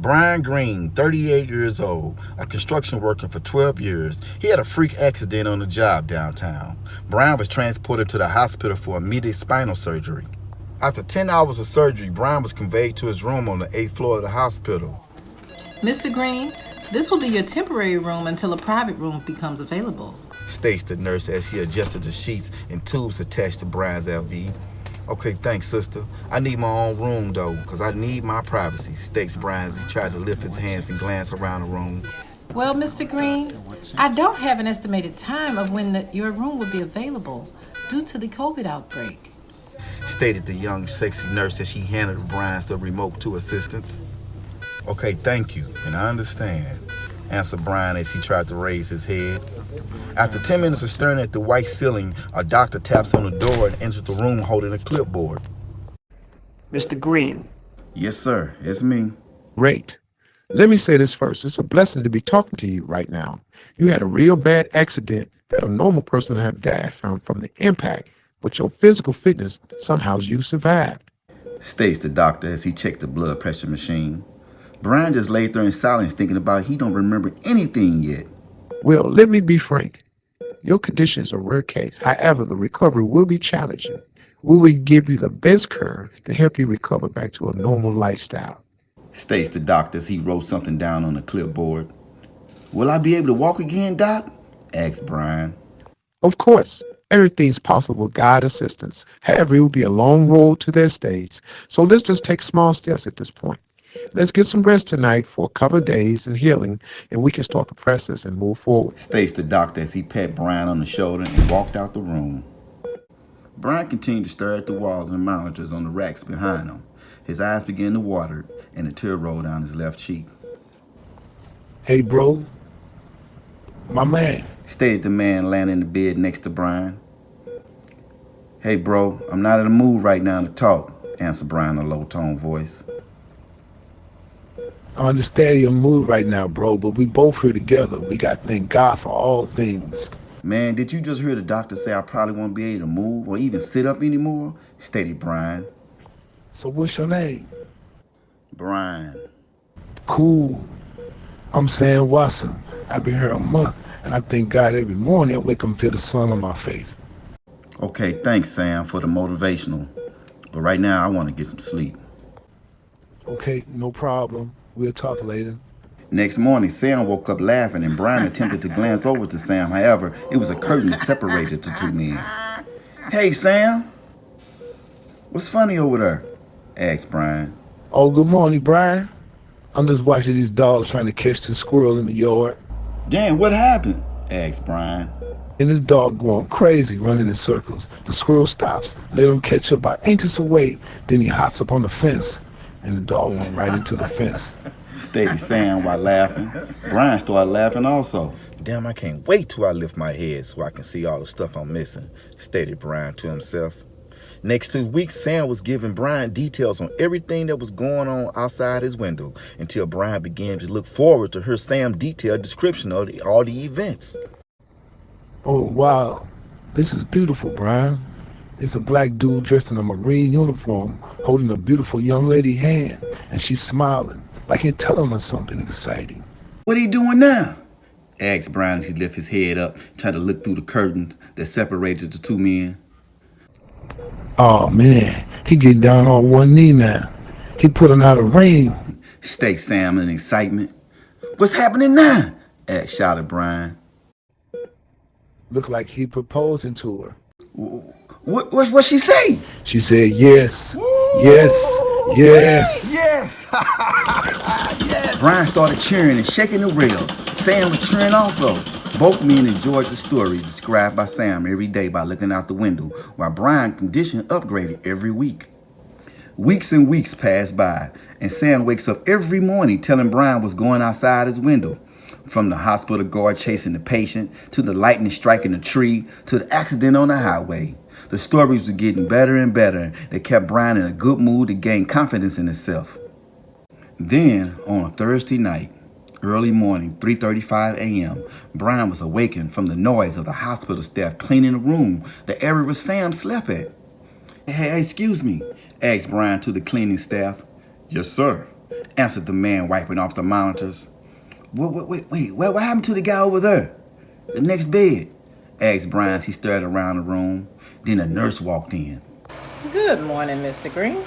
Brian Green, 38 years old, a construction worker for 12 years. He had a freak accident on the job downtown. Brian was transported to the hospital for immediate spinal surgery. After 10 hours of surgery, Brian was conveyed to his room on the 8th floor of the hospital. Mr. Green, this will be your temporary room until a private room becomes available, States the nurse as she adjusted the sheets and tubes attached to Brian's LV. Okay, thanks, sister. I need my own room, though, because I need my privacy, states Brian as he tried to lift his hands and glance around the room. Well, Mr. Green, I don't have an estimated time of when your room will be available due to the COVID outbreak, Stated the young, sexy nurse as she handed Brian the remote to assistants. Okay, thank you, and I understand, answered Brian as he tried to raise his head. After 10 minutes of staring at the white ceiling, a doctor taps on the door and enters the room holding a clipboard. Mr. Green. Yes, sir, it's me. Great. Let me say this first. It's a blessing to be talking to you right now. You had a real bad accident that a normal person would have died from the impact, but your physical fitness, somehow you survived. States the doctor as he checked the blood pressure machine. Brian just laid there in silence thinking about he don't remember anything yet. Well, let me be frank. Your condition is a rare case. However, the recovery will be challenging. We will give you the best curve to help you recover back to a normal lifestyle. States the doctor as he wrote something down on the clipboard. Will I be able to walk again, Doc? Asked Brian. Of course, everything's possible with God assistance. However, it will be a long road to that stage. So let's just take small steps at this point. Let's get some rest tonight for a couple of days and healing, and we can start the process and move forward. States the doctor as he pat Brian on the shoulder and walked out the room. Brian continued to stare at the walls and monitors on the racks behind him. His eyes began to water, and a tear rolled down his left cheek. Hey, bro. My man. Stated the man laying in the bed next to Brian. Hey, bro, I'm not in the mood right now to talk, answered Brian in a low-toned voice. I understand your mood right now, bro, but we both here together. We got to thank God for all things. Man, did you just hear the doctor say I probably won't be able to move or even sit up anymore? Stated Brian. So what's your name? Brian. Cool. I'm Sam Watson. I've been here a month, and I thank God every morning I wake up and feel the sun on my face. Okay, thanks, Sam, for the motivational. But right now, I want to get some sleep. Okay, no problem. We'll talk later. Next morning, Sam woke up laughing, and Brian attempted to glance over to Sam. However, it was a curtain that separated the two men. Hey, Sam. What's funny over there? Asked Brian. Oh, good morning, Brian. I'm just watching these dogs trying to catch the squirrel in the yard. Damn, what happened? Asked Brian. And this dog going crazy, running in circles. The squirrel stops, let him catch up by inches away. Then he hops up on the fence, and the dog went right into the fence. Stated Sam while laughing. Brian started laughing also. Damn, I can't wait till I lift my head so I can see all the stuff I'm missing, stated Brian to himself. Next 2 weeks, Sam was giving Brian details on everything that was going on outside his window until Brian began to look forward to hear Sam's detailed description of all the events. Oh, wow. This is beautiful, Brian. It's a black dude dressed in a Marine uniform holding a beautiful young lady's hand, and she's smiling, like he's telling her something exciting. What are you doing now? Asked Brian as he lifted his head up, trying to look through the curtains that separated the two men. Oh, man, he getting down on one knee now. He putting out a ring. Stated Sam in excitement. What's happening now? Shouted Brian. Look like he proposing to her. What she say? She said yes, yes, yes. Yes! Yes! Brian started cheering and shaking the rails. Sam was cheering also. Both men enjoyed the story described by Sam every day by looking out the window, while Brian's condition upgraded every week. Weeks and weeks passed by, and Sam wakes up every morning telling Brian what's going outside his window. From the hospital guard chasing the patient, to the lightning striking a tree, to the accident on the highway. The stories were getting better and better. They kept Brian in a good mood to gain confidence in himself. Then, on a Thursday night, early morning, 3:35 a.m., Brian was awakened from the noise of the hospital staff cleaning the room, the area where Sam slept at. Hey, excuse me, asked Brian to the cleaning staff. Yes, sir, answered the man, wiping off the monitors. Wait, what happened to the guy over there? The next bed? Asked Brian as he stared around the room. Then a nurse walked in. Good morning, Mr. Green.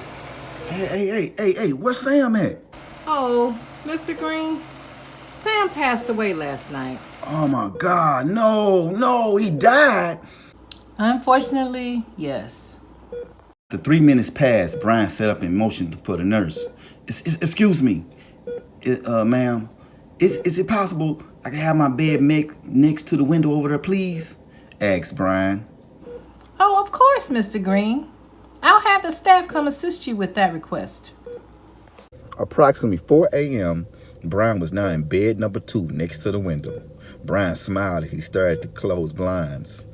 Hey, where's Sam at? Oh, Mr. Green, Sam passed away last night. Oh my God, no, he died. Unfortunately, yes. The 3 minutes passed. Brian set up in motion for the nurse. Excuse me, ma'am. Is it possible I can have my bed next to the window over there, please? Asked Brian. Oh, of course, Mr. Green. I'll have the staff come assist you with that request. Approximately 4 a.m., Brian was now in bed number 2 next to the window. Brian smiled as he stared at the closed blinds.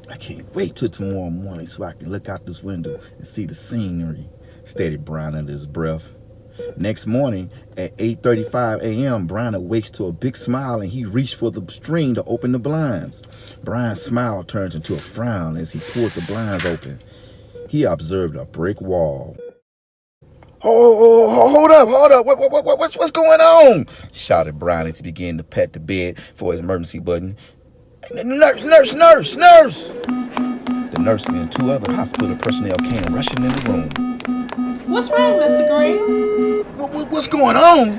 I can't wait till tomorrow morning so I can look out this window and see the scenery, stated Brian under his breath. Next morning at 8:35 a.m., Brian awakes to a big smile and he reached for the string to open the blinds. Brian's smile turned into a frown as he pulled the blinds open. He observed a brick wall. Oh, hold up. What's going on? Shouted Brian as he began to pat the bed for his emergency button. Nurse! The nurse and 2 other hospital personnel came rushing in the room. What's wrong, Mr. Green? What's going on?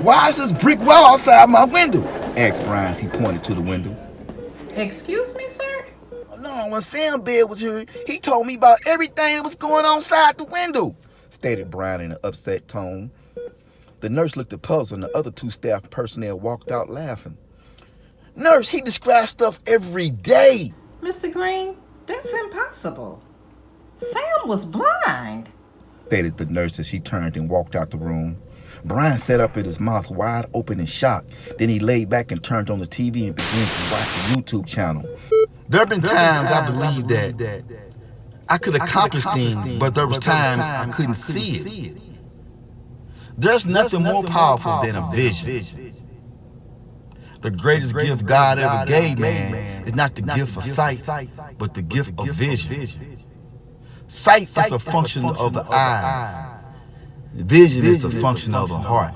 Why is this brick wall outside my window? Asked Brian as he pointed to the window. Excuse me, sir? No, when Sam Bed was here, he told me about everything that was going on outside the window, stated Brian in an upset tone. The nurse looked puzzled and the other 2 staff personnel walked out laughing. Nurse, he describes stuff every day. Mr. Green, that's impossible. Sam was blind, stated the nurse as she turned and walked out the room. Brian sat up with his mouth wide open in shock. Then he laid back and turned on the TV and began to watch the YouTube channel. There have been times I believed that I could accomplish things, but there was times I couldn't see it. There's nothing more powerful than a vision. The greatest gift God ever gave man is not the gift of sight, but the gift of vision. Sight is a function of the eyes. Vision is the function of the heart.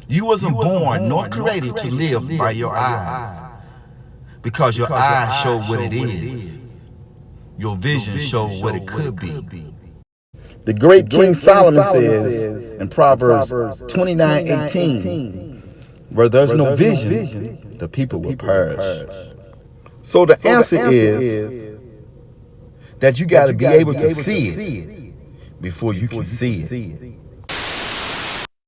You wasn't born nor created to live by your eyes, because your eyes show what it is. Your vision shows what it could be. The great King Solomon says in Proverbs 29:18, where there's no vision, the people will perish. So the answer is that you got to be able to see it before you can see it.